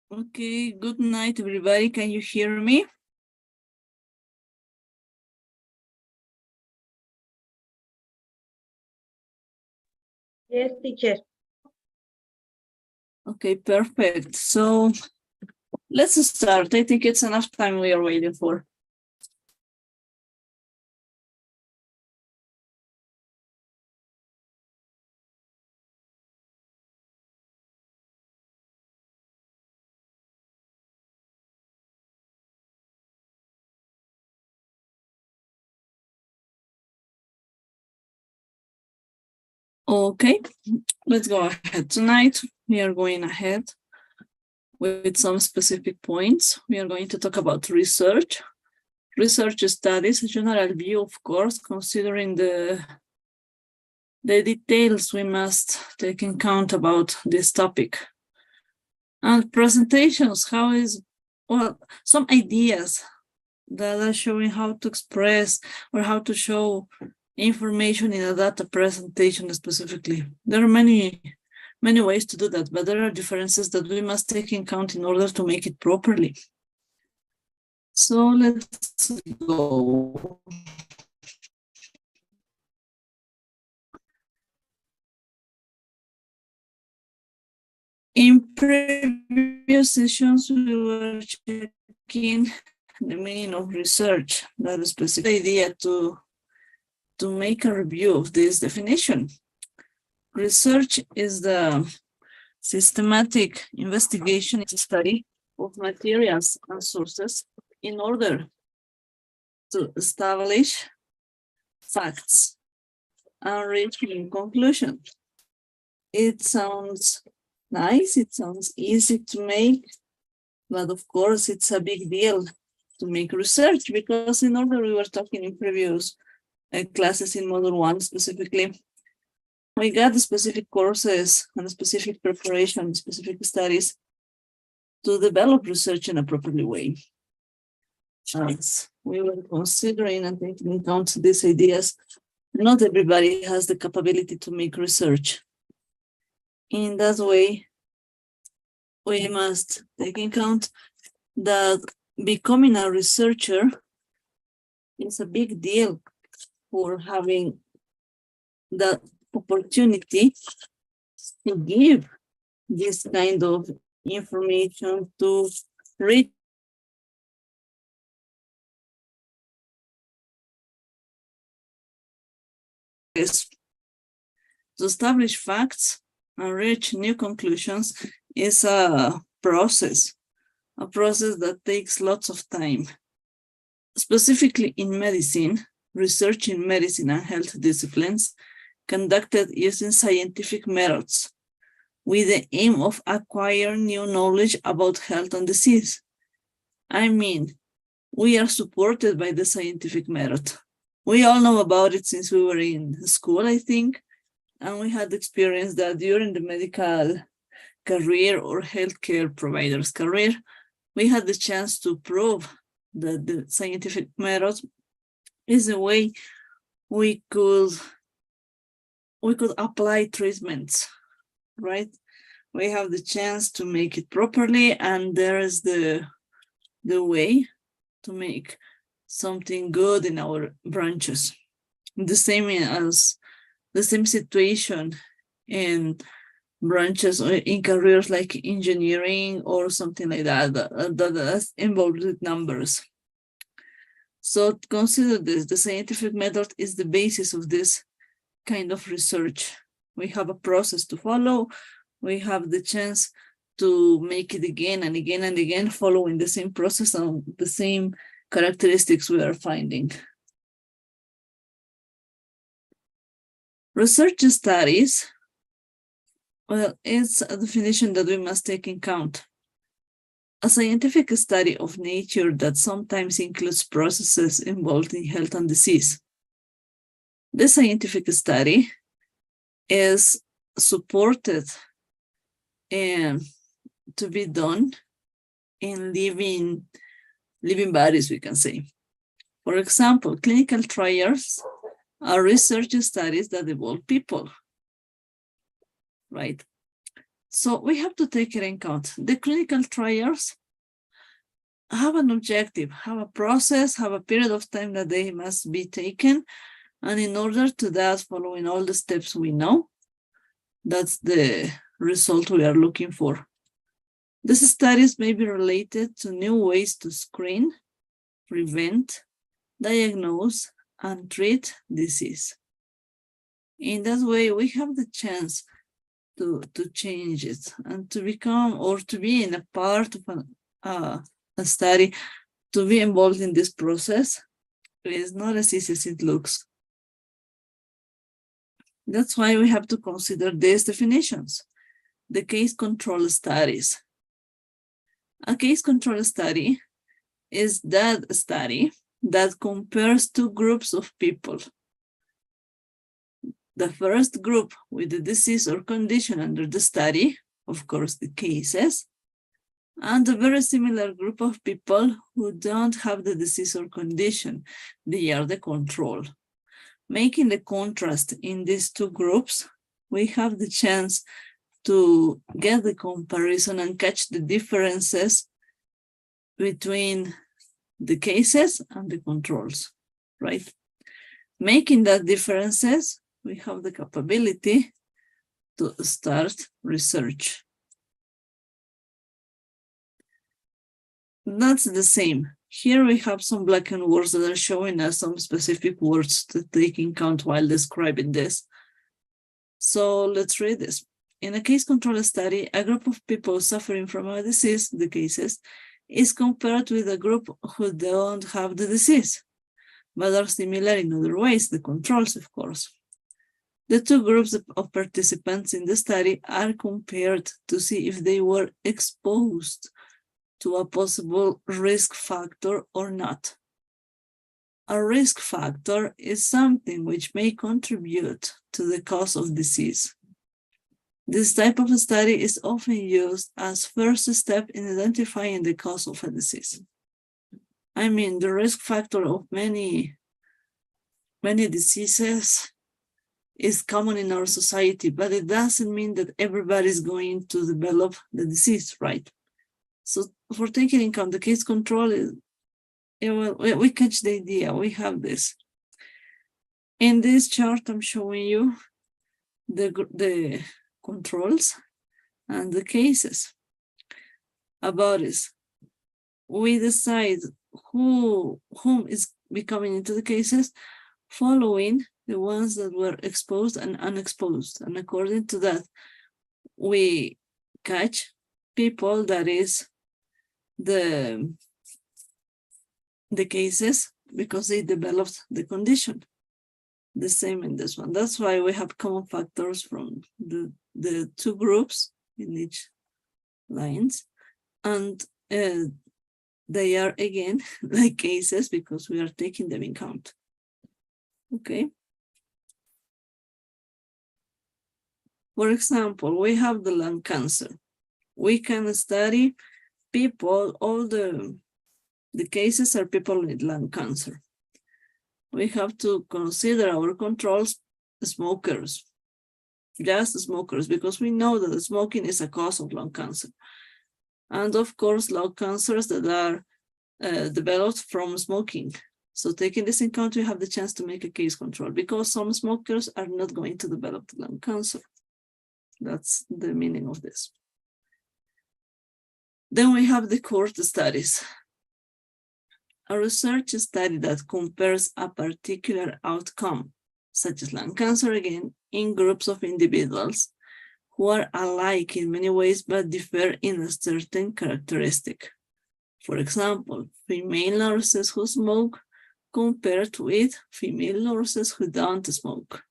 Okay, good night, everybody. Can you hear me? Yes, teacher. Okay, perfect. So let's start. I think it's enough time we are waiting for. Okay, let's go ahead. Tonight, we are going ahead with some specific points. We are going to talk about research. Research studies, a general view, of course, considering the details we must take in account about this topic. And presentations, some ideas that are showing how to express or how to show information in a data presentation specifically. There are many ways to do that, but there are differences that we must take in account in order to make it properly. So let's go. In previous sessions, we were checking the meaning of research, that is specific idea to make a review of this definition. Research is the systematic investigation and study of materials and sources in order to establish facts and reach conclusions. It sounds nice, it sounds easy to make, but of course it's a big deal to make research, because in order, we were talking in previous classes in Module 1 specifically, we got the specific courses and specific preparation, specific studies to develop research in a proper way. As we were considering and taking into account these ideas, not everybody has the capability to make research. In that way, we must take into account that becoming a researcher is a big deal for having the opportunity to give this kind of information to reach to establish facts and reach new conclusions is a process that takes lots of time. Specifically in medicine, research in medicine and health disciplines conducted using scientific methods with the aim of acquiring new knowledge about health and disease. I mean, we are supported by the scientific method. We all know about it since we were in school, I think, and we had experienced that during the medical career or healthcare provider's career, we had the chance to prove that the scientific method is a way we could apply treatments, right? We have the chance to make it properly, and there is the way to make something good in our branches. The same situation in branches or in careers like engineering or something like that's involved with numbers. So consider this, the scientific method is the basis of this kind of research. We have a process to follow. We have the chance to make it again and again and again, following the same process and the same characteristics we are finding. Research studies, well, it's a definition that we must take in account. A scientific study of nature that sometimes includes processes involved in health and disease. The scientific study is supported and to be done in living bodies, we can say. For example, clinical trials are research studies that involve people, right? So we have to take it in account. The clinical trials have an objective, have a process, have a period of time that they must be taken. And in order to that, following all the steps we know, that's the result we are looking for. These studies may be related to new ways to screen, prevent, diagnose, and treat disease. In that way, we have the chance to change it and to become or to be in a part of a study, to be involved in this process. It's not as easy as it looks. That's why we have to consider these definitions. The case control studies. A case control study is that study that compares two groups of people. The first group with the disease or condition under the study, of course, the cases, and a very similar group of people who don't have the disease or condition. They are the control. Making the contrast in these two groups, we have the chance to get the comparison and catch the differences between the cases and the controls, right? Making that differences, we have the capability to start research. That's the same. Here we have some black and words that are showing us some specific words to take in account while describing this. So let's read this. In a case control study, a group of people suffering from a disease, the cases, is compared with a group who don't have the disease, but are similar in other ways, the controls, of course. The two groups of participants in the study are compared to see if they were exposed to a possible risk factor or not. A risk factor is something which may contribute to the cause of disease. This type of study is often used as first step in identifying the cause of a disease. I mean, the risk factor of many diseases is common in our society, but it doesn't mean that everybody's going to develop the disease, right? So for taking into account the case control, we catch the idea, we have this. In this chart, I'm showing you the controls and the cases. About this, we decide whom is becoming into the cases following the ones that were exposed and unexposed. And according to that, we catch people that is the cases because they developed the condition. The same in this one. That's why we have common factors from the two groups in each lines. And they are again like cases because we are taking them in count. Okay. For example, we have the lung cancer. We can study people, all the cases are people with lung cancer. We have to consider our controls, smokers, just smokers, because we know that smoking is a cause of lung cancer. And of course, lung cancers that are developed from smoking. So taking this in account, we have the chance to make a case control because some smokers are not going to develop lung cancer. That's the meaning of this. Then we have the cohort studies. A research study that compares a particular outcome, such as lung cancer again, in groups of individuals who are alike in many ways but differ in a certain characteristic. For example, female nurses who smoke compared with female nurses who don't smoke.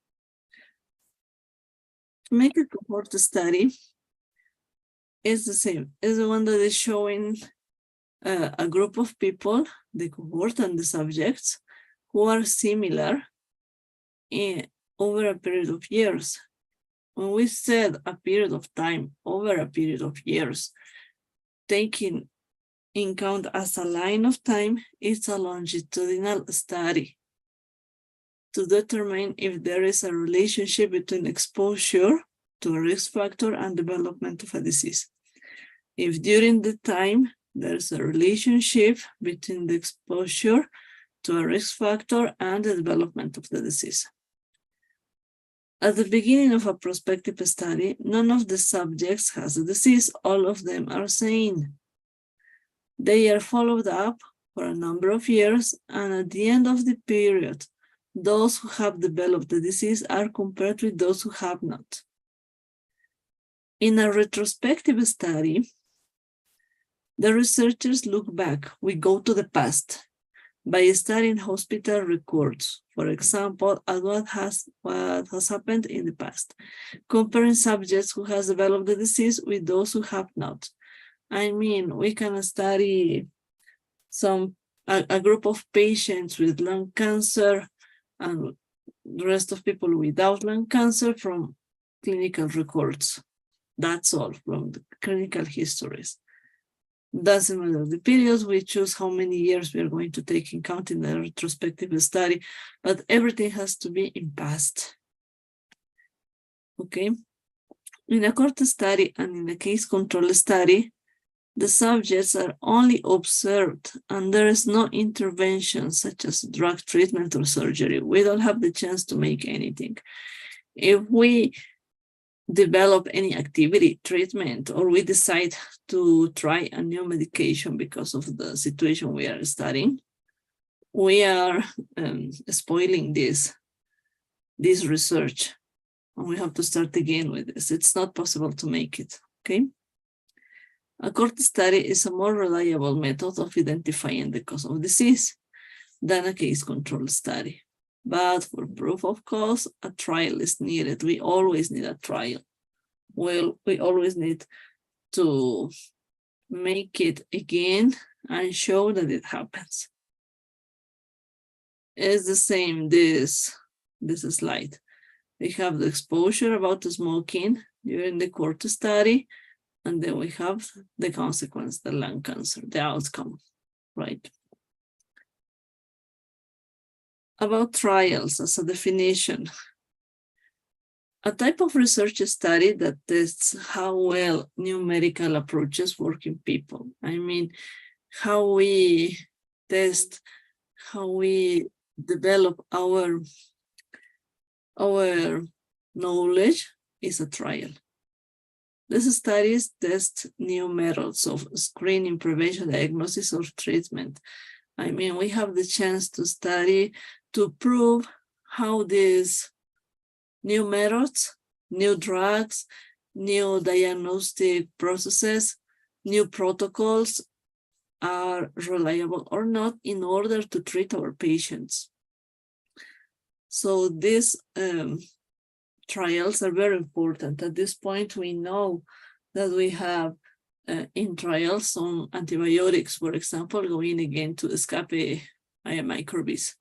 To make a cohort study is the same. It's the one that is showing a group of people, the cohort and the subjects, who are similar over a period of years. When we said a period of time, over a period of years, taking in count as a line of time, it's a longitudinal study to determine if there is a relationship between exposure to a risk factor and development of a disease. If during the time there's a relationship between the exposure to a risk factor and the development of the disease. At the beginning of a prospective study, none of the subjects has a disease. All of them are sane. They are followed up for a number of years, and at the end of the period, those who have developed the disease are compared with those who have not. In a retrospective study, the researchers look back. We go to the past by studying hospital records, for example, at what has happened in the past, comparing subjects who has developed the disease with those who have not. I mean, we can study a group of patients with lung cancer and the rest of people without lung cancer from clinical records. That's all from the clinical histories. Doesn't matter the periods, we choose how many years we are going to take in count in the retrospective study, but everything has to be in past. Okay. In a cohort study and in a case control study, the subjects are only observed and there is no intervention such as drug treatment or surgery. We don't have the chance to make anything. If we develop any activity, treatment, or we decide to try a new medication because of the situation we are studying, we are spoiling this research. And we have to start again with this. It's not possible to make it, okay? A cohort study is a more reliable method of identifying the cause of disease than a case control study. But for proof of cause, a trial is needed. We always need a trial. Well, we always need to make it again and show that it happens. It's the same, this slide. We have the exposure about the smoking during the cohort study, and then we have the consequence, the lung cancer, the outcome, right? About trials as a definition. A type of research study that tests how well new medical approaches work in people. I mean, how we test, how we develop our knowledge is a trial. These studies test new methods of screening, prevention, diagnosis, or treatment. I mean, we have the chance to study to prove how these new methods, new drugs, new diagnostic processes, new protocols are reliable or not in order to treat our patients. So these trials are very important. At this point, we know that we have in trials some antibiotics, for example, going again to escape microbes.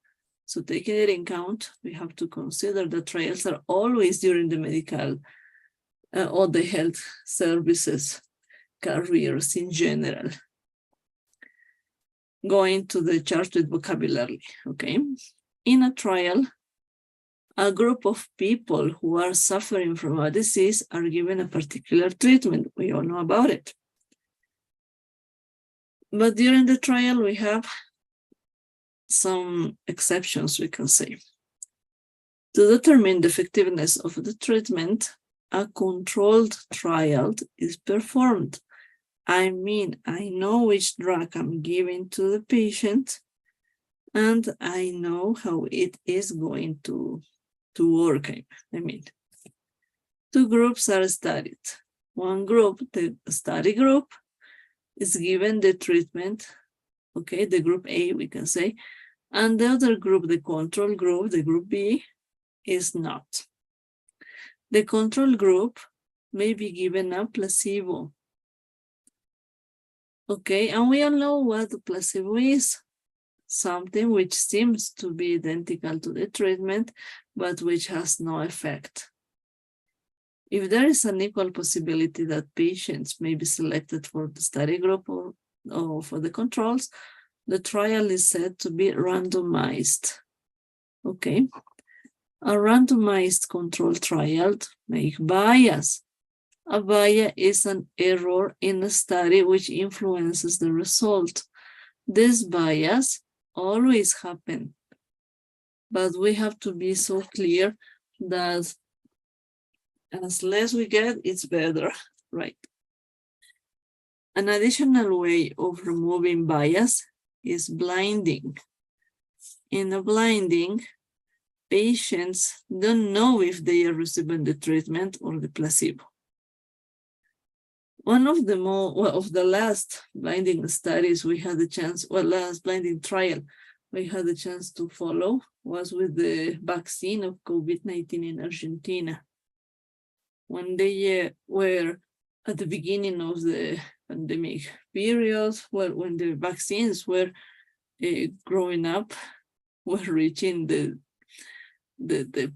So taking it in account, we have to consider that trials are always during the medical or the health services careers in general. Going to the chart with vocabulary, okay? In a trial, a group of people who are suffering from a disease are given a particular treatment. We all know about it. But during the trial, we have some exceptions, we can say. To determine the effectiveness of the treatment, a controlled trial is performed. I mean, I know which drug I'm giving to the patient, and I know how it is going to work. I mean, two groups are studied. One group, the study group, is given the treatment, okay, the group A, we can say, and the other group, the control group, the group B, is not. The control group may be given a placebo. Okay, and we all know what the placebo is. Something which seems to be identical to the treatment, but which has no effect. If there is an equal possibility that patients may be selected for the study group or for the controls, the trial is said to be randomized. Okay. A randomized control trial make bias. A bias is an error in a study which influences the result. This bias always happens, but we have to be so clear that as less we get, it's better, right? An additional way of removing bias is blinding. In a blinding, patients don't know if they are receiving the treatment or the placebo. One of the last blinding studies we had the chance, last blinding trial we had the chance to follow was with the vaccine of COVID-19 in Argentina. When they were at the beginning of the pandemic period, when the vaccines were growing up, were reaching the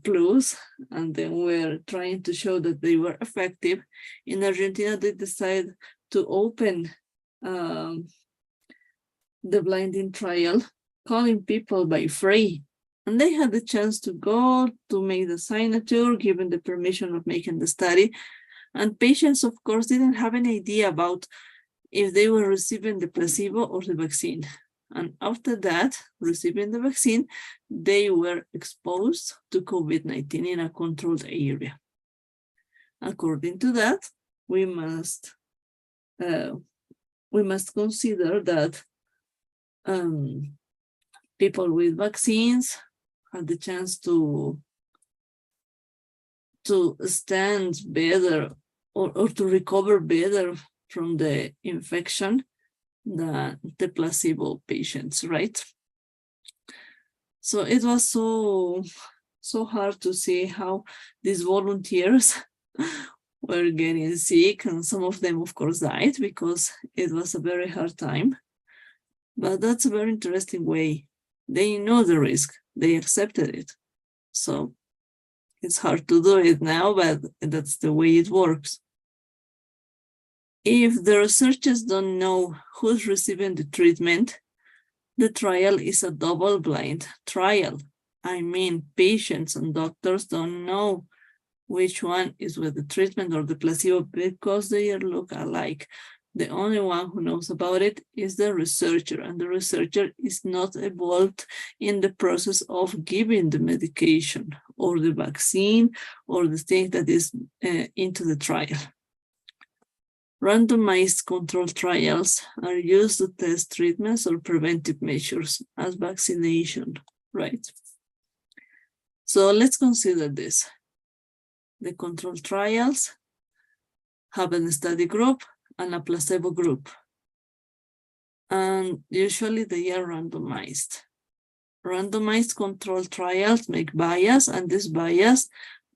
plus, and then we're trying to show that they were effective. In Argentina, they decided to open the blinding trial, calling people by free. And they had the chance to go to make the signature, given the permission of making the study. And patients, of course, didn't have any idea about if they were receiving the placebo or the vaccine. And after that, receiving the vaccine, they were exposed to COVID-19 in a controlled area. According to that, we must consider that people with vaccines had the chance to stand better or to recover better from the infection than the placebo patients, right? So it was so hard to see how these volunteers were getting sick, and some of them, of course, died because it was a very hard time. But that's a very interesting way. They know the risk, they accepted it. So it's hard to do it now, but that's the way it works. If the researchers don't know who's receiving the treatment, the trial is a double-blind trial. I mean, patients and doctors don't know which one is with the treatment or the placebo because they look alike. The only one who knows about it is the researcher, and the researcher is not involved in the process of giving the medication or the vaccine or the thing that is into the trial. Randomized controlled trials are used to test treatments or preventive measures as vaccination, right? So let's consider this. The controlled trials have a study group and a placebo group. And usually they are randomized. Randomized controlled trials make bias, and this bias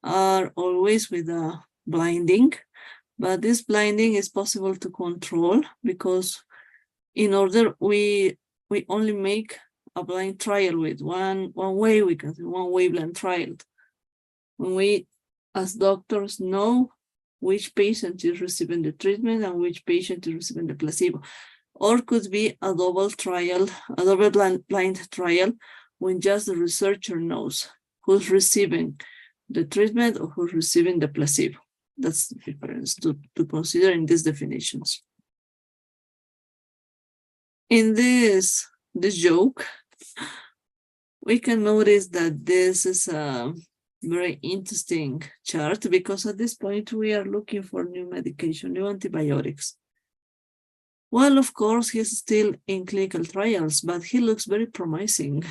are always with a blinding. But this blinding is possible to control because in order we only make a blind trial with one way, we can say one way blind trial. When we, as doctors, know which patient is receiving the treatment and which patient is receiving the placebo. Or could be a double trial, a double blind trial, when just the researcher knows who's receiving the treatment or who's receiving the placebo. That's the difference to consider in these definitions. In this joke, we can notice that this is a very interesting chart because at this point we are looking for new medication, new antibiotics. Well, of course, he's still in clinical trials, but he looks very promising.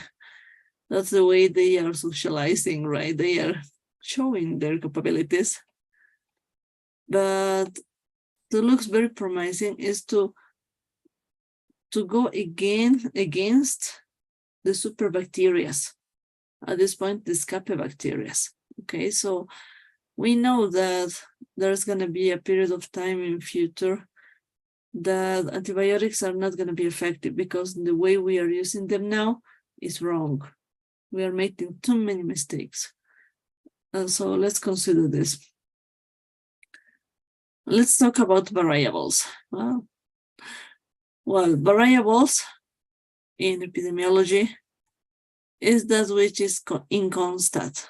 That's the way they are socializing, right? They are showing their capabilities. But what looks very promising is to go against the superbacterias. At this point, the scapibacterias. Okay, so we know that there's going to be a period of time in future that antibiotics are not going to be effective because the way we are using them now is wrong. We are making too many mistakes. And so let's consider this. Let's talk about variables. Well, variables in epidemiology is that which is inconstant.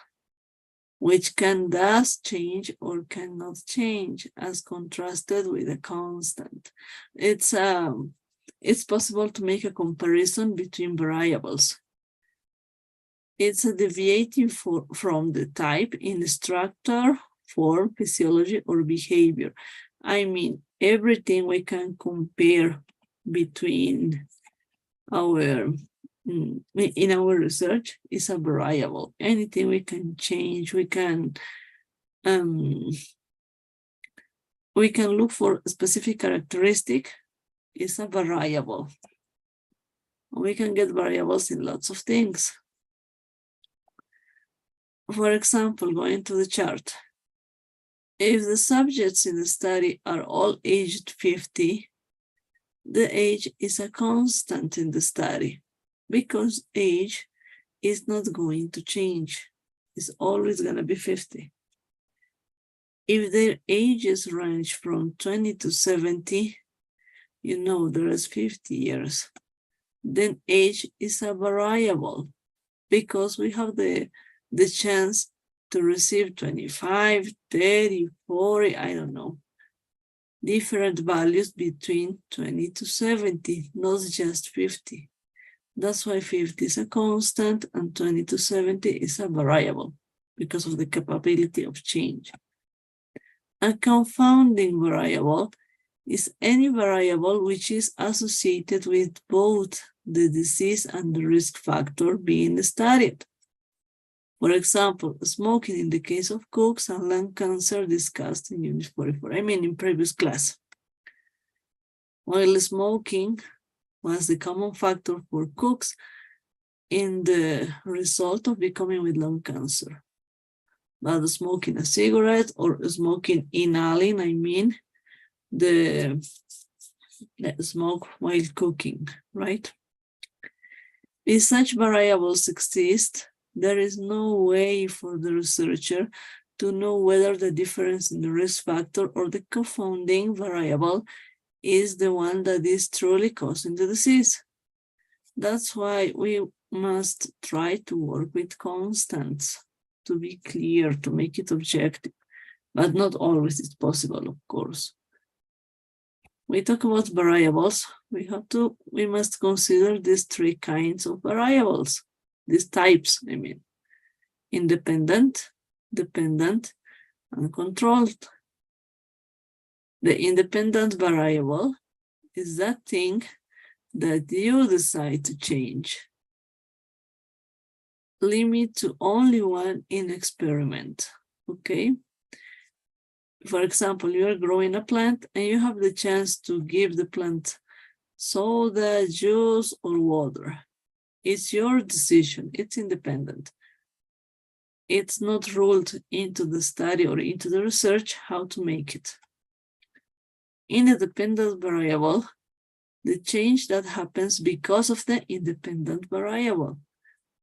which can thus change or cannot change as contrasted with a constant. It's possible to make a comparison between variables. It's a deviating from the type in structure, form, physiology, or behavior. I mean, everything we can compare between in our research is a variable. Anything we can change, we can look for a specific characteristic is a variable. We can get variables in lots of things. For example, going to the chart. If the subjects in the study are all aged 50, the age is a constant in the study because age is not going to change. It's always going to be 50. If their ages range from 20 to 70, you know there is 50 years, then age is a variable because we have the chance to receive 25, 30, 40, I don't know, different values between 20 to 70, not just 50. That's why 50 is a constant and 20 to 70 is a variable because of the capability of change. A confounding variable is any variable which is associated with both the disease and the risk factor being studied. For example, smoking in the case of cooks and lung cancer discussed in Unit 44, in previous class. While smoking was the common factor for cooks in the result of becoming with lung cancer. But smoking a cigarette or smoking inhaling, the smoke while cooking, right? If such variables exist, there is no way for the researcher to know whether the difference in the risk factor or the confounding variable is the one that is truly causing the disease. That's why we must try to work with constants to be clear, to make it objective, but not always it's possible, of course. We talk about variables, we must consider these three kinds of variables, these types, independent, dependent, and controlled. The independent variable is that thing that you decide to change. Limit to only one in experiment, okay? For example, you are growing a plant and you have the chance to give the plant soda, juice, or water. It's your decision, it's independent. It's not ruled into the study or into the research how to make it. In a dependent variable, the change that happens because of the independent variable.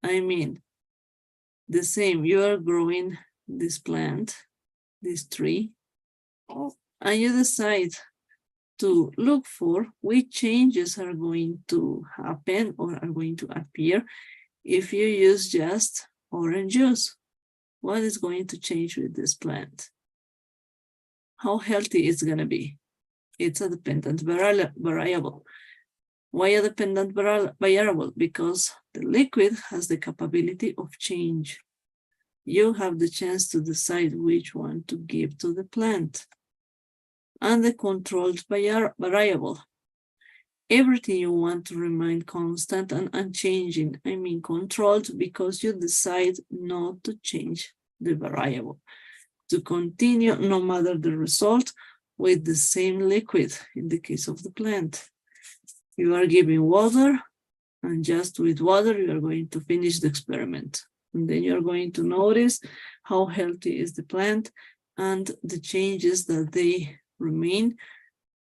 The same, you are growing this plant, this tree, and you decide to look for which changes are going to happen or are going to appear if you use just orange juice. What is going to change with this plant? How healthy it's going to be? It's a dependent variable. Why a dependent variable? Because the liquid has the capability of change. You have the chance to decide which one to give to the plant. And the controlled variable. Everything you want to remain constant and unchanging. Controlled because you decide not to change the variable. To continue no matter the result with the same liquid in the case of the plant. You are giving water, and just with water, you are going to finish the experiment. And then you're going to notice how healthy is the plant and the changes that they remain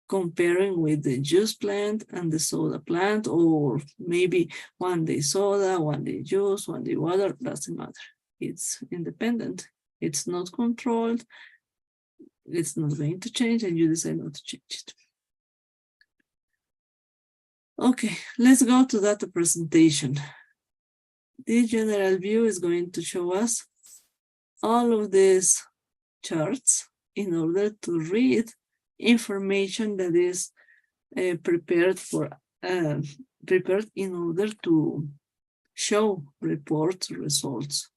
comparing with the juice plant and the soda plant, or maybe one day soda, one day juice, one day water, doesn't matter. It's independent. It's not controlled. It's not going to change, and you decide not to change it. Okay, let's go to data presentation. This general view is going to show us all of these charts in order to read information that is prepared in order to show report results.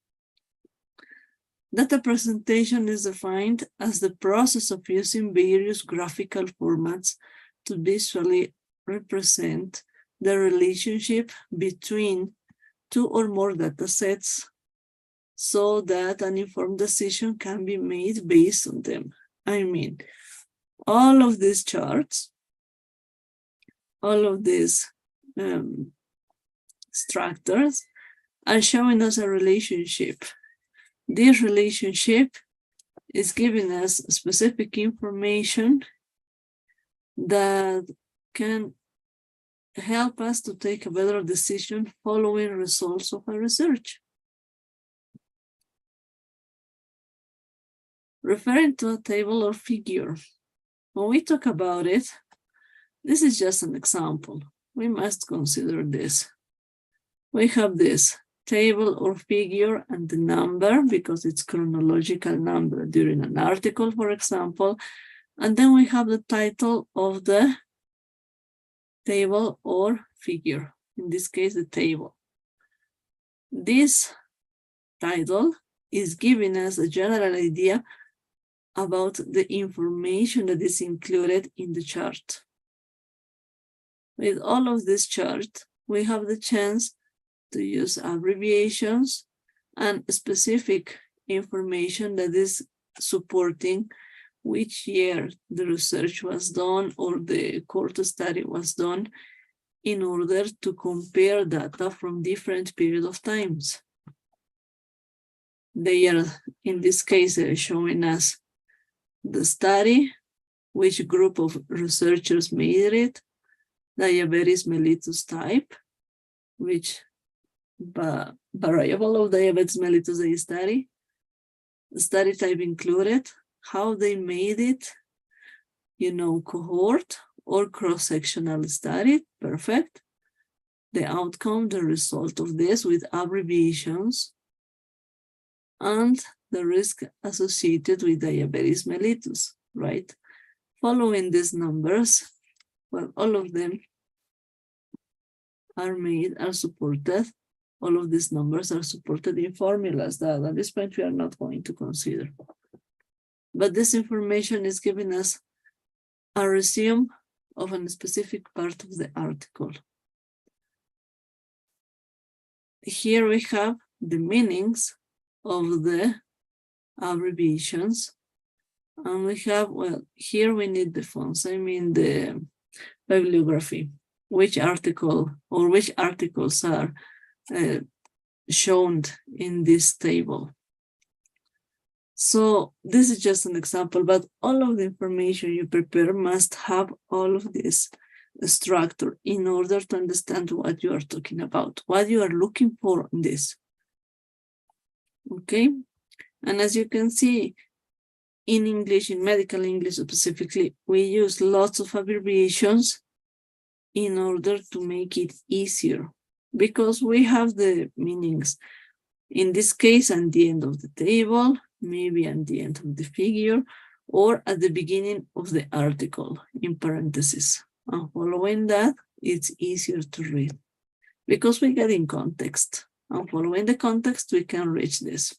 Data presentation is defined as the process of using various graphical formats to visually represent the relationship between two or more data sets so that an informed decision can be made based on them. I mean, all of these charts, all of these structures are showing us a relationship. This relationship is giving us specific information that can help us to take a better decision following results of a research. Referring to a table or figure, when we talk about it, this is just an example. We must consider this. We have this table or figure and the number because it's chronological number during an article, for example. And then we have the title of the table or figure, in this case, the table. This title is giving us a general idea about the information that is included in the chart. With all of this chart, we have the chance to use abbreviations and specific information that is supporting which year the research was done or the cohort study was done in order to compare data from different periods of times. They are, in this case, showing us the study, which group of researchers made it, diabetes mellitus type, which variable of diabetes mellitus they study type included, how they made it, cohort or cross-sectional study, perfect. The outcome, the result of this with abbreviations, and the risk associated with diabetes mellitus, right? Following these numbers, well, all of them are supported. All of these numbers are supported in formulas that at this point we are not going to consider. But this information is giving us a resume of a specific part of the article. Here we have the meanings of the abbreviations. And we have, well, here we need the fonts, I mean the bibliography, which article or which articles are shown in this table. So this is just an example, but all of the information you prepare must have all of this structure in order to understand what you are talking about, what you are looking for in this. Okay, and as you can see, in English, in medical English specifically, we use lots of abbreviations in order to make it easier because we have the meanings. In this case, at the end of the table, maybe at the end of the figure, or at the beginning of the article in parentheses. And following that, it's easier to read because we get in context. And following the context, we can reach this.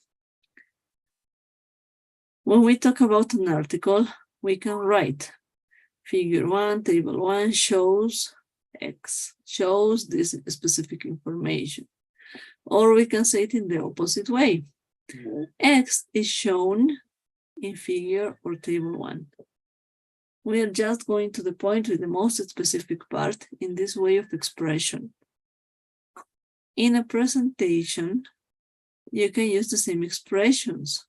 When we talk about an article, we can write figure 1, table 1 shows X, shows this specific information. Or we can say it in the opposite way. X is shown in figure or table 1. We are just going to the point with the most specific part in this way of expression. In a presentation, you can use the same expressions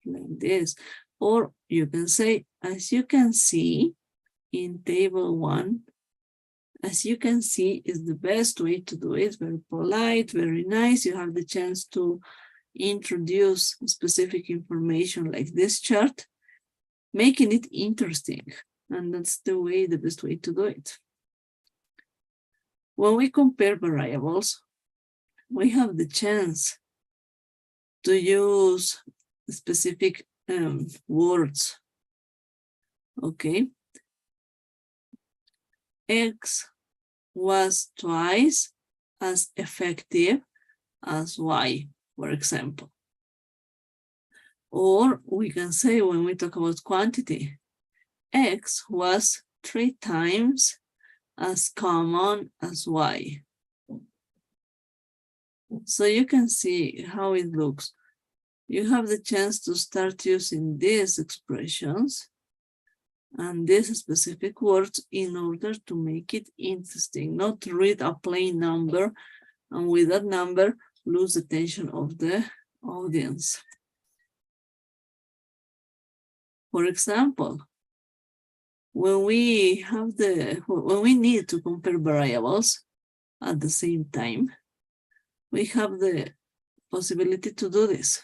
like this, or you can say, as you can see in table 1, as you can see is the best way to do it, very polite, very nice. You have the chance to introduce specific information like this chart, making it interesting. And that's the best way to do it. When we compare variables, we have the chance to use specific words. Okay. X was twice as effective as Y, for example. Or we can say, when we talk about quantity, X was 3 times as common as Y. So you can see how it looks. You have the chance to start using these expressions and these specific words in order to make it interesting, not to read a plain number and with that number lose the attention of the audience. For example, when we need to compare variables at the same time, we have the possibility to do this.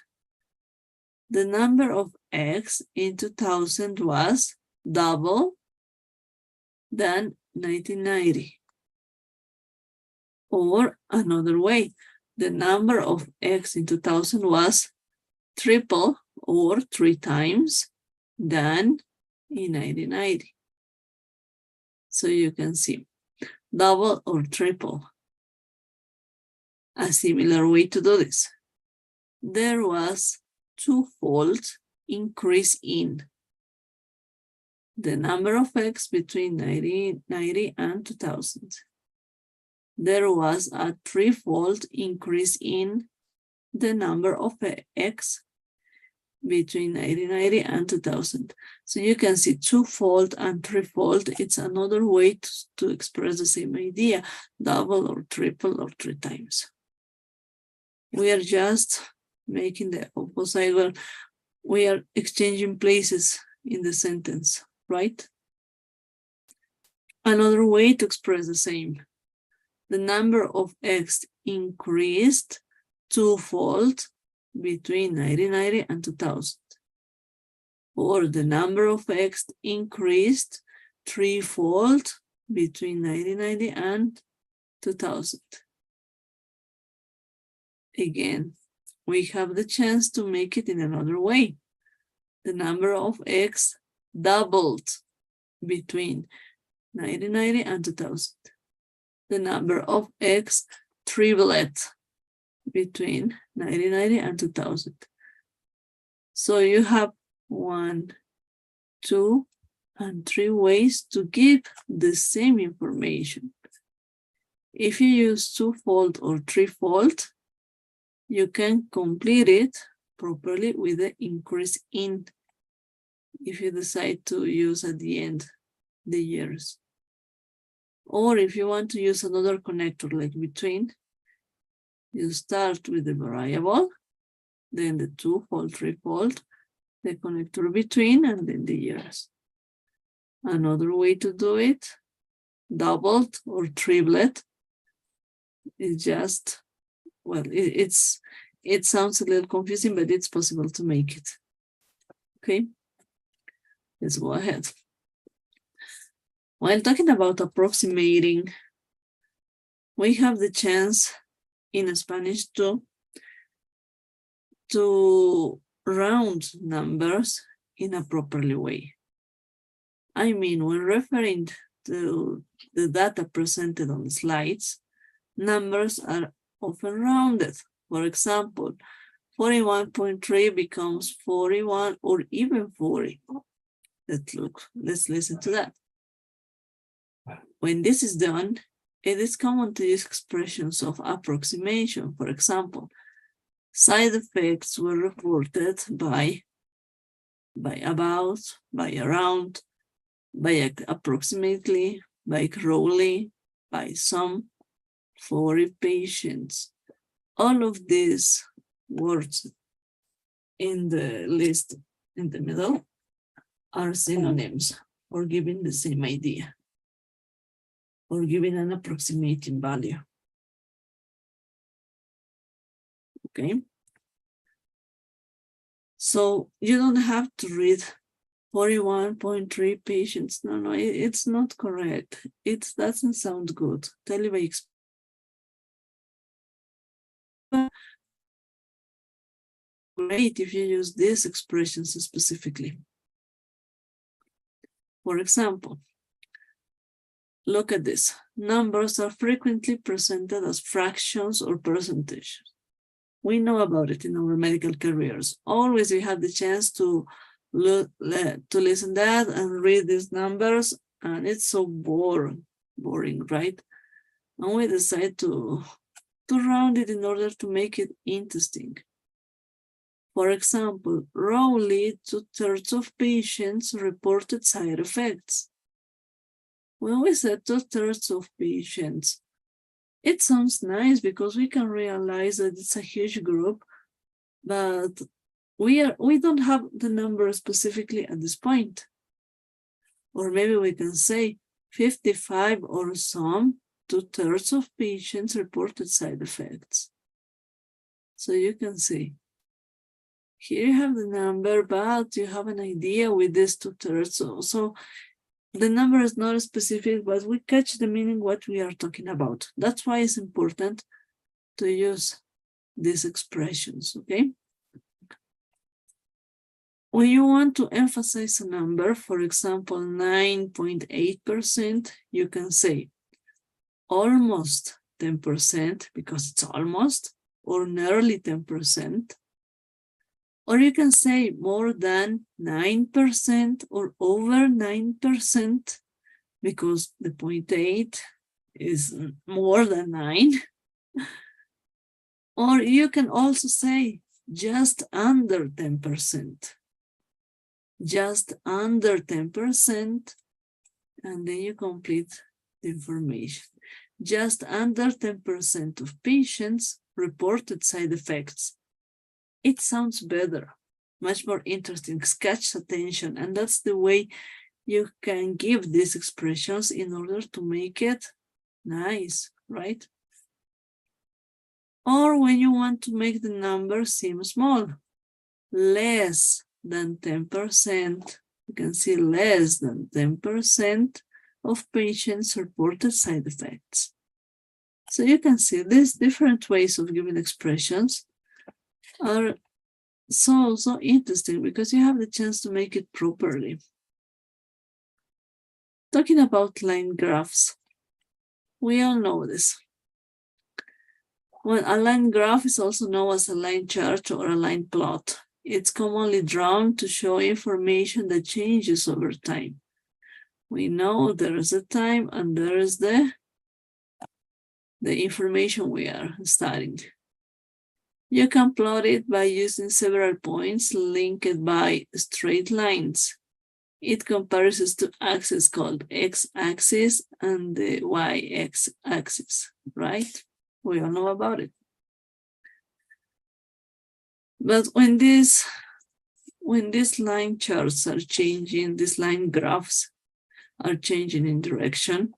The number of X in 2000 was double than 1990. Or another way, the number of X in 2000 was triple or 3 times than in 1990. So you can see double or triple. A similar way to do this. There was twofold increase in the number of X between 1990 and 2000. There was a threefold increase in the number of X between 1990 and 2000. So you can see twofold and threefold. It's another way to express the same idea, double or triple or 3 times. We are just making the opposite. Well, we are exchanging places in the sentence, right? Another way to express the same. The number of X increased twofold between 1990 and 2000. Or the number of X increased threefold between 1990 and 2000. Again, we have the chance to make it in another way. The number of X doubled between 1990 and 2000. The number of X tripled between 1990 and 2000. So you have 1, 2, and 3 ways to give the same information. If you use twofold or threefold, you can complete it properly with the increase in, if you decide to use at the end the years. Or if you want to use another connector like between, you start with the variable, then the twofold, threefold, the connector between, and then the years. Another way to do it, doubled or triplet, is just, well, it sounds a little confusing, but it's possible to make it. Okay, let's go ahead. While talking about approximating, we have the chance in Spanish to round numbers in a properly way. I mean, when referring to the data presented on the slides, numbers are often rounded. For example, 41.3 becomes 41 or even 40. Let's listen to that. When this is done, it is common to use expressions of approximation. For example, side effects were reported by about, by around, by approximately, by roughly, by some, 40 patients. All of these words in the list in the middle are synonyms for giving the same idea, or giving an approximating value. Okay. So you don't have to read 41.3 patients. No, it's not correct. It doesn't sound good. Tell you by experience. great if you use these expressions specifically. For example, look at this. Numbers are frequently presented as fractions or percentages. We know about it in our medical careers. Always we have the chance to listen that and read these numbers, and it's so boring, right? And we decide to round it in order to make it interesting. For example, roughly 2/3 of patients reported side effects. When we say 2/3 of patients, it sounds nice because we can realize that it's a huge group, but we don't have the number specifically at this point. Or maybe we can say 55 or some, 2/3 of patients reported side effects. So you can see, here you have the number, but you have an idea with this 2/3. So the number is not specific, but we catch the meaning what we are talking about. That's why it's important to use these expressions, okay? When you want to emphasize a number, for example, 9.8%, you can say almost 10% because it's almost, or nearly 10%. Or you can say more than 9% or over 9% because the 0.8 is more than 9. Or you can also say just under 10%. Just under 10%, and then you complete the information. Just under 10% of patients reported side effects. It sounds better, much more interesting, catch attention, and that's the way you can give these expressions in order to make it nice, right? Or when you want to make the number seem small, less than 10%, you can see less than 10% of patients reported side effects. So you can see these different ways of giving expressions are so interesting because you have the chance to make it properly. Talking about line graphs, we all know this. Well, a line graph is also known as a line chart or a line plot. It's commonly drawn to show information that changes over time. We know there is a time and there is the information we are studying. You can plot it by using several points linked by straight lines. It compares two axes called x-axis and the y-axis, right? We all know about it. But when these line charts are changing, these line graphs are changing in direction,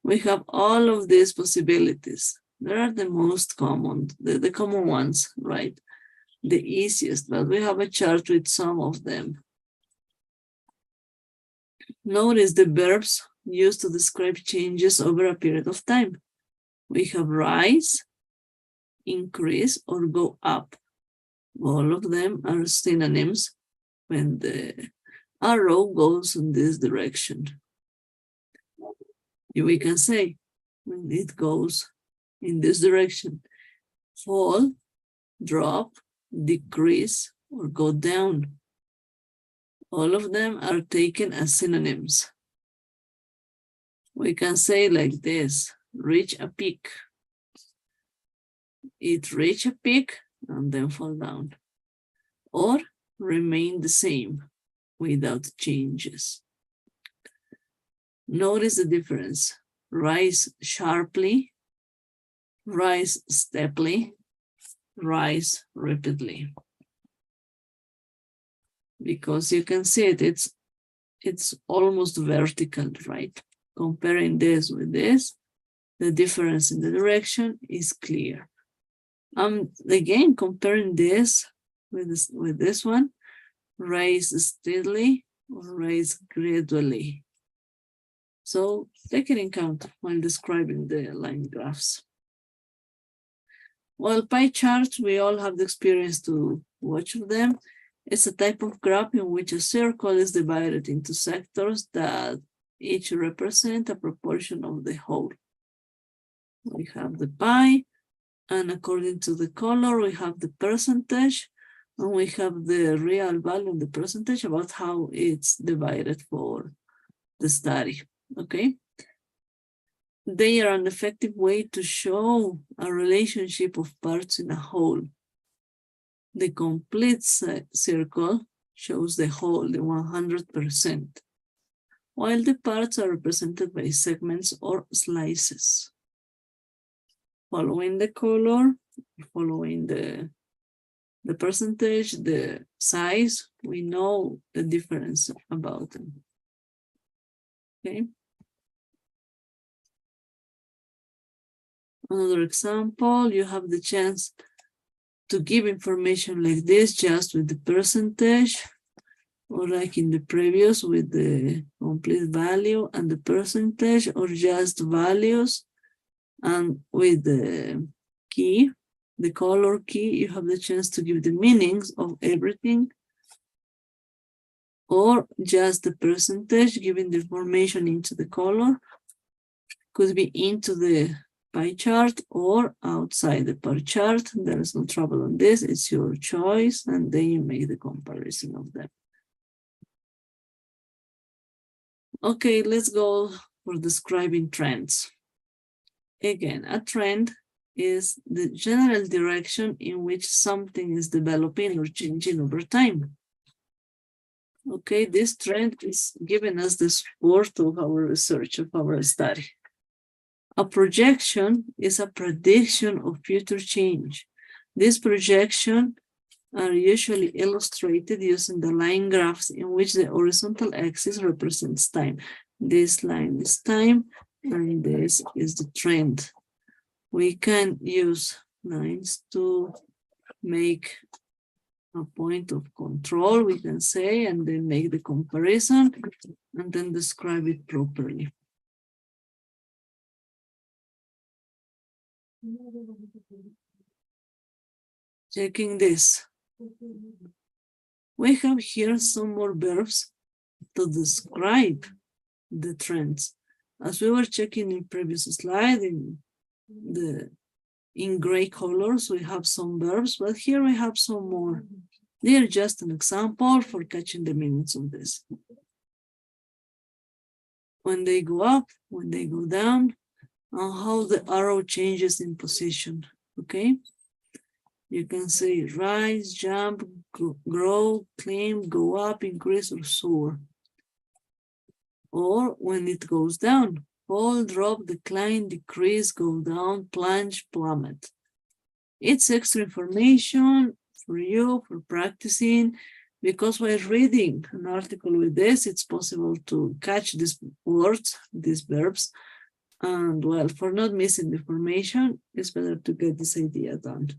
we have all of these possibilities. There are the most common, the common ones, right? The easiest, but we have a chart with some of them. Notice the verbs used to describe changes over a period of time. We have rise, increase, or go up. All of them are synonyms when the arrow goes in this direction. We can say when it goes in this direction, fall, drop, decrease, or go down. All of them are taken as synonyms. We can say like this, reach a peak. It reach a peak and then fall down. Or remain the same without changes. Notice the difference. Rise sharply, rise steeply, rise rapidly. Because you can see it, it's almost vertical, right? Comparing this with this, the difference in the direction is clear. Again, comparing this with this one, rise steadily or rise gradually. So take it in account while describing the line graphs. Well, pie charts, we all have the experience to watch of them. It's a type of graph in which a circle is divided into sectors that each represent a proportion of the whole. We have the pie, and according to the color, we have the percentage, and we have the real value in the percentage about how it's divided for the study, okay? They are an effective way to show a relationship of parts in a whole. The complete circle shows the whole, the 100%, while the parts are represented by segments or slices. Following the color, following the percentage, the size, we know the difference about them. Okay. Another example, you have the chance to give information like this just with the percentage, or like in the previous with the complete value and the percentage, or just values, and with the key, the color key, you have the chance to give the meanings of everything, or just the percentage, giving the information into the color, could be into the pie chart or outside the pie chart. There is no trouble on this, it's your choice, and then you make the comparison of them. Okay, let's go for describing trends. Again, a trend is the general direction in which something is developing or changing over time. Okay, this trend is giving us the support of our research, of our study. A projection is a prediction of future change. These projections are usually illustrated using the line graphs in which the horizontal axis represents time. This line is time, and this is the trend. We can use lines to make a point of control, we can say, and then make the comparison, and then describe it properly. Checking this. We have here some more verbs to describe the trends. As we were checking in previous slide, in gray colors, we have some verbs, but here we have some more. They are just an example for catching the meanings of this. When they go up, when they go down, and how the arrow changes in position, okay? You can say rise, jump, grow, climb, go up, increase, or soar. Or when it goes down, fall, drop, decline, decrease, go down, plunge, plummet. It's extra information for you, for practicing, because while reading an article with this, it's possible to catch these words, these verbs, and well, for not missing the information, it's better to get this idea done.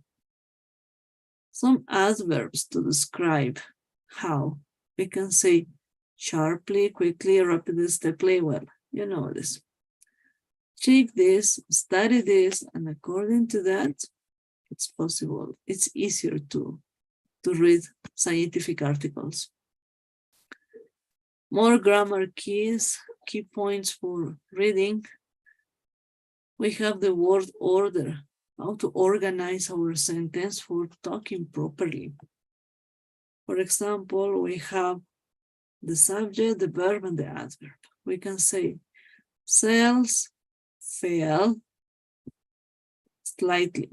Some adverbs to describe how. We can say sharply, quickly, rapidly, steply. Well, you know this. Check this, study this, and according to that, it's possible. It's easier to read scientific articles. More grammar keys, key points for reading. We have the word order, how to organize our sentence for talking properly. For example, we have the subject, the verb, and the adverb. We can say sales fell slightly.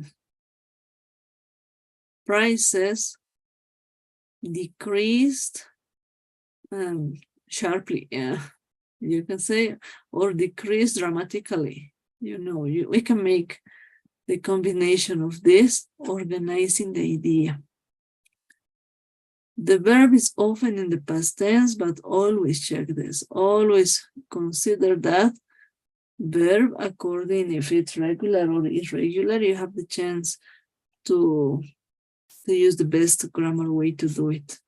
Prices decreased sharply, yeah. You can say, or decreased dramatically. You know, we can make the combination of this, organizing the idea. The verb is often in the past tense, but always check this. Always consider that verb according if it's regular or irregular. You have the chance to use the best grammar way to do it.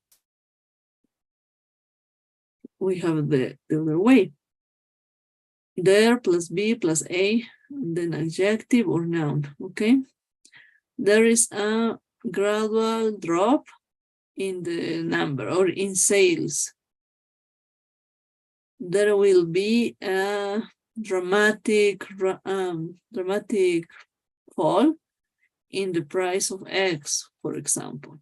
We have the other way. There plus be plus a, and then adjective or noun, okay? There is a gradual drop in the number or in sales, there will be a dramatic fall in the price of X, for example.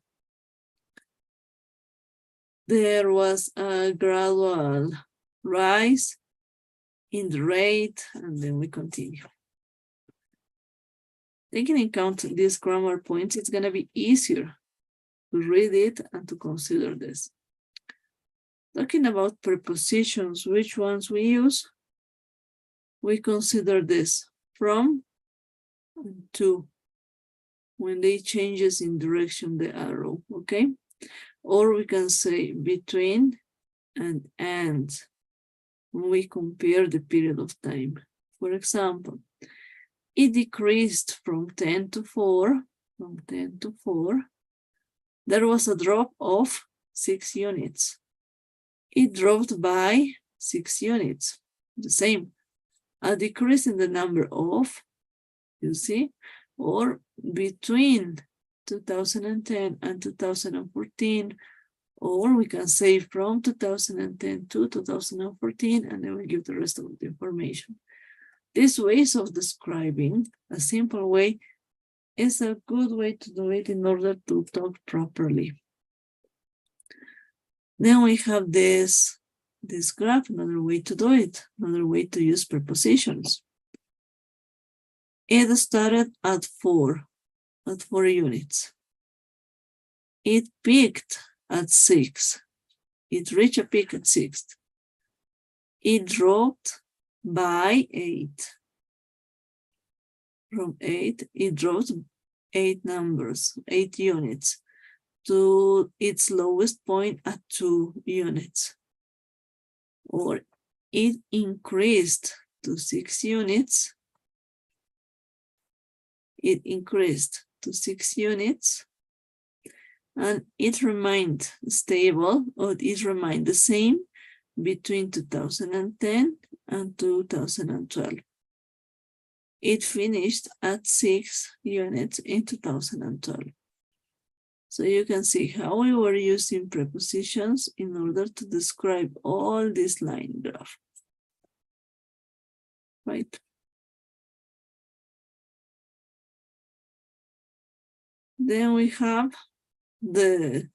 There was a gradual rise in the rate, and then we continue. Taking into account these grammar points, it's going to be easier to read it and to consider this. Talking about prepositions, which ones we use? We consider this from and to, when they changes in direction the arrow, okay? Or we can say between and when we compare the period of time. For example, it decreased from 10 to 4, from 10 to 4. There was a drop of 6 units. It dropped by 6 units, the same. A decrease in the number of, you see, or between 2010 and 2014, or we can say from 2010 to 2014, and then we give the rest of the information. These ways of describing, a simple way, is a good way to do it in order to talk properly. Then we have this graph, another way to do it, another way to use prepositions. It started at 4 units. It peaked at 6. It reached a peak at 6. It dropped by 8. From 8, it dropped 8 units to its lowest point at 2 units. Or it increased to 6 units. It increased to 6 units. And it remained stable, or it remained the same between 2010 and 2012. It finished at 6 units in 2012. So you can see how we were using prepositions in order to describe all this line graph. Right? Then we have the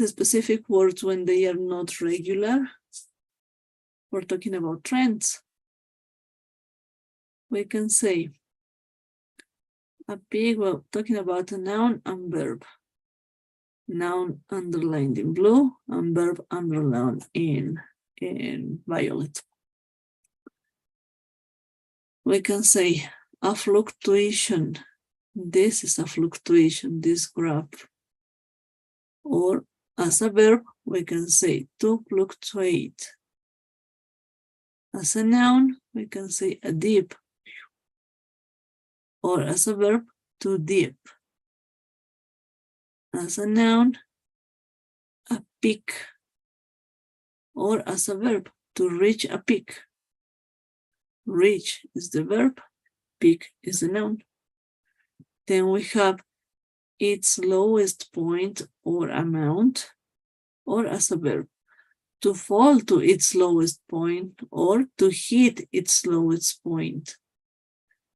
specific words when they are not regular. We're talking about trends. We can say a pig, well, talking about a noun and verb. Noun underlined in blue and verb underlined in violet. We can say a fluctuation. This is a fluctuation, this graph. Or as a verb, we can say to fluctuate. As a noun, we can say a dip. Or as a verb, to dip. As a noun, a peak. Or as a verb, to reach a peak. Reach is the verb, peak is the noun. Then we have its lowest point or amount, or as a verb, to fall to its lowest point or to hit its lowest point.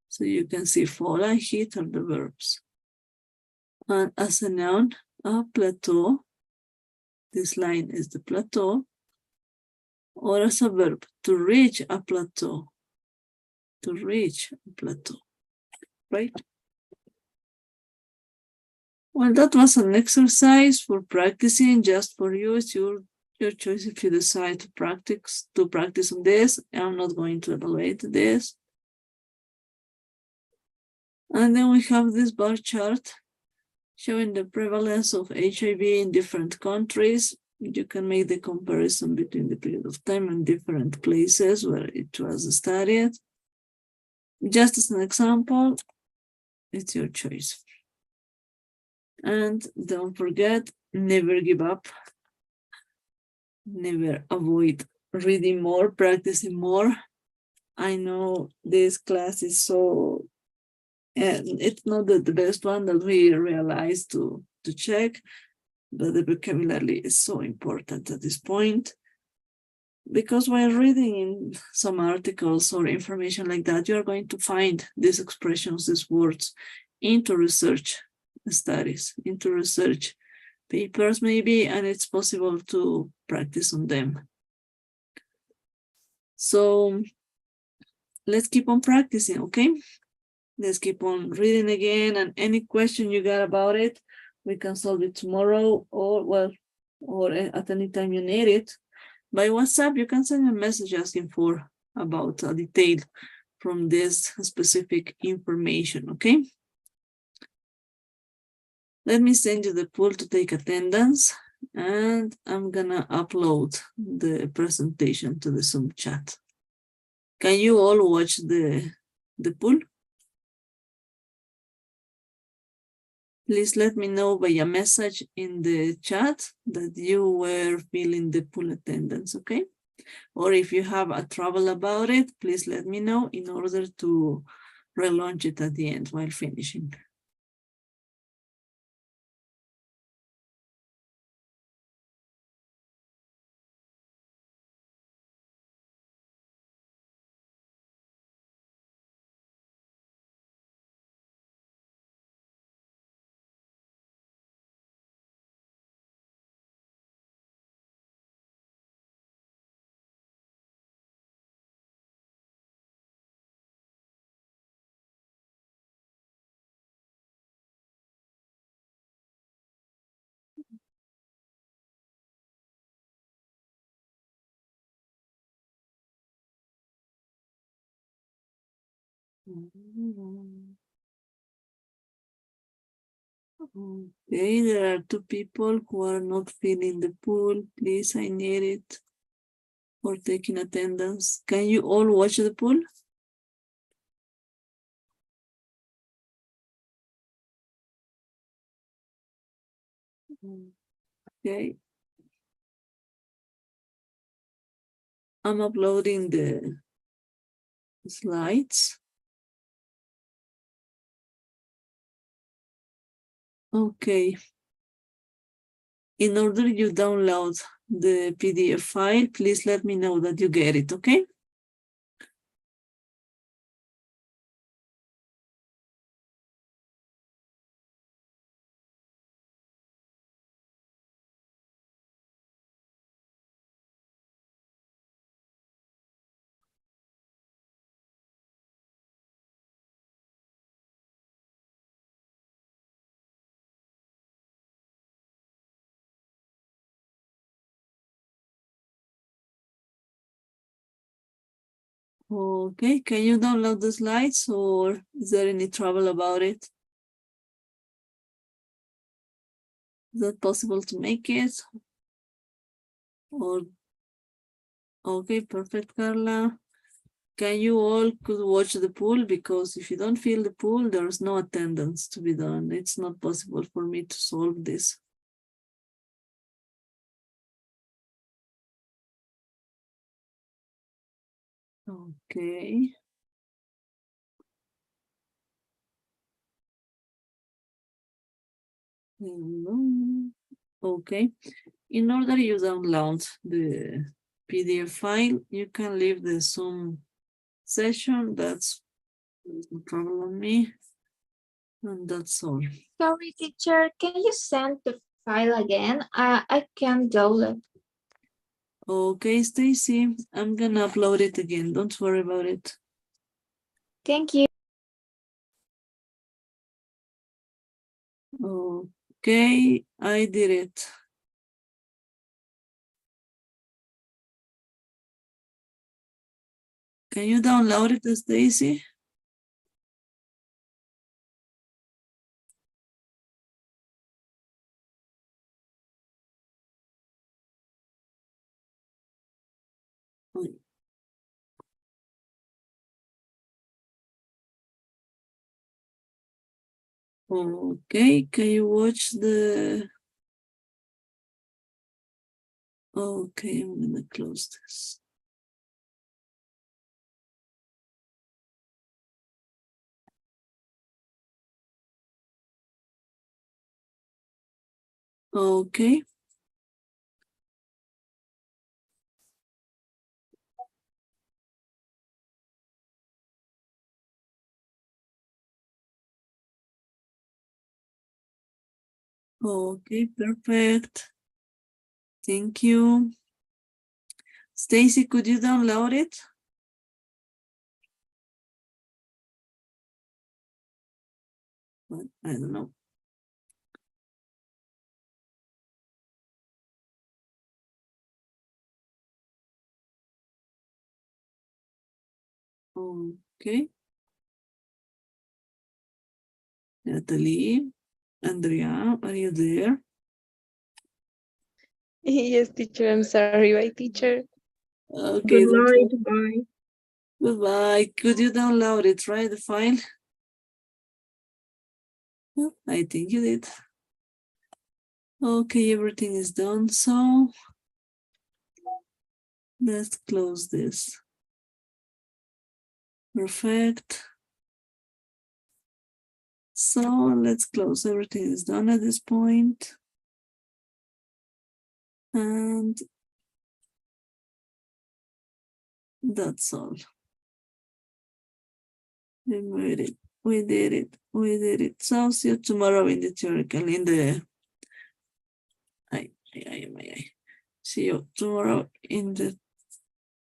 So you can see fall and hit are the verbs. And as a noun, a plateau. This line is the plateau. Or as a verb, to reach a plateau. To reach a plateau, right? Well, that was an exercise for practicing, just for you. It's your choice if you decide to practice on this. I'm not going to evaluate this. And then we have this bar chart showing the prevalence of HIV in different countries. You can make the comparison between the period of time and different places where it was studied. Just as an example, it's your choice. And don't forget, never give up. Never avoid reading more, practicing more. I know this class is so, and it's not the best one that we realized to check, But the vocabulary is so important at this point, because while reading in some articles or information like that, you are going to find these expressions, these words, into research studies, into research papers maybe, and it's possible to practice on them. So let's keep on practicing, okay? Let's keep on reading again, and any question you got about it, we can solve it tomorrow, or at any time you need it. By WhatsApp, you can send a message asking for about a detail from this specific information, okay? Let me send you the poll to take attendance, and I'm gonna upload the presentation to the Zoom chat. Can you all watch the poll? Please let me know by a message in the chat that you were filling the pool attendance, okay? Or if you have a trouble about it, please let me know in order to relaunch it at the end while finishing. Okay, there are 2 people who are not filling the pool. Please, I need it for taking attendance. Can you all watch the pool? Okay. I'm uploading the slides. Okay. In order you download the PDF file, please let me know that you get it, okay? Okay, can you download the slides, or is there any trouble about it? Is that possible to make it? Or okay, perfect, Carla. Can you all could watch the pool? Because if you don't fill the pool, there's no attendance to be done. It's not possible for me to solve this. Okay. Okay. In order you download the PDF file, you can leave the Zoom session. That's no problem on me. And that's all. Sorry, teacher, can you send the file again? I can't download. Okay, Stacy, I'm gonna upload it again. Don't worry about it. Thank you. Okay, I did it. Can you download it, Stacy? Okay, can you watch the... Okay, I'm gonna close this. Okay. Okay, perfect. Thank you. Stacy, could you download it? But I don't know. Okay. Natalie, Andrea, are you there? Yes, teacher, I'm sorry. Bye, teacher. Okay, Good night. Bye. goodbye. Could you download it, right? The file? Well, I think you did. Okay, everything is done. So let's close this. Perfect. So let's close. Everything is done at this point. And that's all. We made it. We did it. We did it. So see you tomorrow in the theoretical, in the see you tomorrow in the